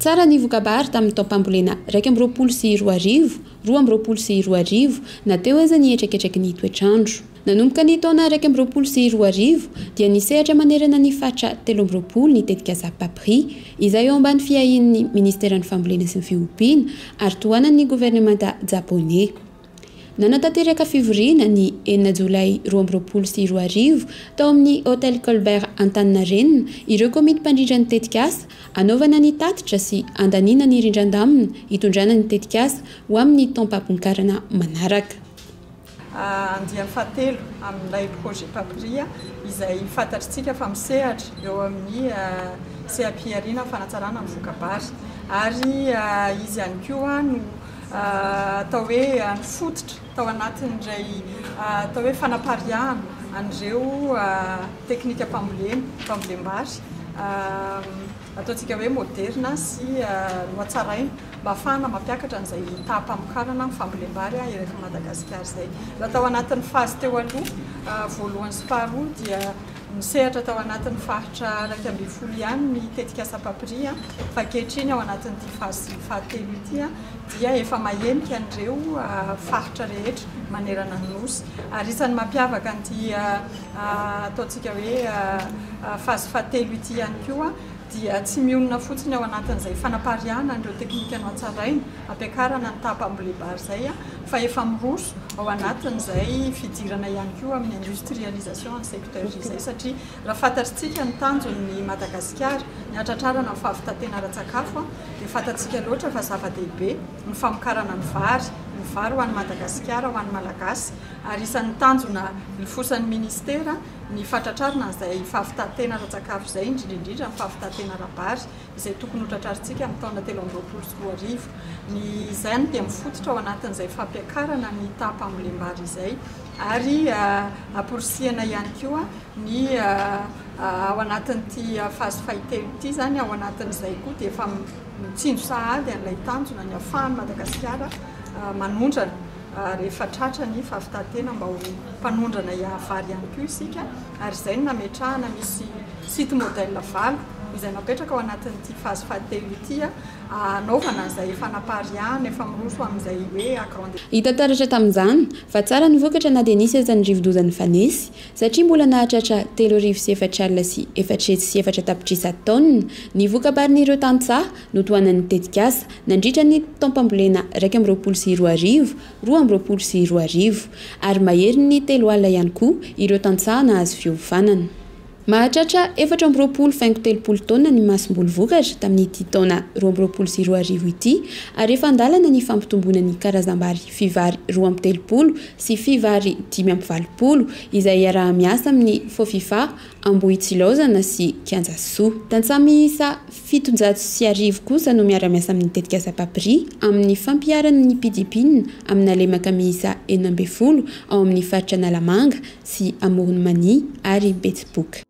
Tsara ny vokabary tamin'ny taom-pambolena 2022 2023 nateo aza ny etreketreky ny toetrandro. Nanomboka ny taona 2022 dia nisehatra manerana ny fatra 13 ny tetika Papri izay eo ambany fiahin'ny Ministeran'ny Fambolena sy ny Fiompiana ary tohanan'ny gouvernemanta japonais. Nanatanteraka fivoriana ny 4 Jolay 2022 tao amin'ny Hôtel Colbert Antaninarenina ireo komity mpandrindra ny tetikasa anaovana ny tatitra sy andanina ny rindran-damina hitondrana ny tetikasa ho amin'ny taom-pampiankarana manaraka. Andiany fahatelo amin'ilay projet Papria izay fantatritsika fa misehatra eo amin'ny CAP-ariana fanatsarana amin'ny vokabary ary izy ihany koa no atao hoe nifototra tao anatin'izay atao hoe fanapariahana an'ireo teknika mpambolem-bary ataontsika hoe moderna sy noatsaraina mba ahafahana mampiakatra an'izay taham-pamokarana ny fambolem-bary erefa Madagasikara izay. Raha tao anatin'ny fazy teo aloha voalohany sy faharoa dia misehatra tao anatin'ny faritra 12 ihany ny tetikasa Papria fa ankehitriny ao anatin'ity fazy fahatelo ity dia efa mahenika an'ireo faritra rehetra manerana ny nosy ary isan'ny mampiavaka an'ity ataontsika hoe fazy fahatelo ity ihany koa dia tsy mionona fotsiny ao anatin'izay fanapariahana an'ireo teknika noatsaraina ampiakarana ny taham-pambolem-bary izay fa efa miroso ao anatin'izay fidirana ihany koa amin'ny industrialisation ny secteur izay satria raha fantatritsika ny tanjon'ny Madagasikara ny atratrarana ny fahavitantena ara-tsakafo dia fantatritsika loatra fa zava-dehibe ny famokarana ny vary ho an'ny Madagasikara ho an'ny Malagasy ary isan'ny tanjona nifosan'ny ministera ny fatratrarana izay fahavitantena ara-tsakafo izay indrindrindrindra ny fahavitantena ara-bary izay tokony ho tratraritsika amin'ny taona 2023 ny izany dia mifototra ao anatin'izay fampiakarana ny taham-pambolem-bary izay ary aporisihana ihany koa ny ao anatin'ity fazy fahitelo ity zany ao anatin'izay koa dia efa mitsinjo sahady an'ilay tanjona ny ahafahan'ny Madagasikara manondrana rehefa tratra ny fahavitantena mba ho mpanondrana vary ihany koa isika ary izay no nametrahana misy site modèle valo izay napetraka ao anatin'ity fazy fahatelo ity anaovana izay fanapariahana efa miroso amin'izay hoe agrande. Hita taratra tamin'izany fa tsara ny vokatra na dia nisy aza ny rivodozan'ny fanesy satria mbola nahatratra 3,4 alina sy 4,4 tapitrisa taonina ny vokabarin'ireo tantsaha no tohanan'ny tetikasa nandritra ny taom-pambolena 2022 2023 ary mahery ny 3 alina ihany koa ireo tantsaha nahazo fiofanana. Mahatratra 4,30 taona ny masom-boly vokatra tamin'ity taona 2022 ity ary efa andalana ny fampitomboana ny karazam-bary fivary 2,30 sy fivary 5,20 izay iaraha-miasa amin'ny Fofifa, Ambohitsilaozana sy Kianjasoa. Tantsaha miisa 710 kosa no miara-miasa amin'ny tetikasa Papri amin'ny fampiarana ny pidipinina amin'ny lemaka miisa 40 ao amin'ny faritra Nalamanga sy Amoron'Mania ary Betsiboka.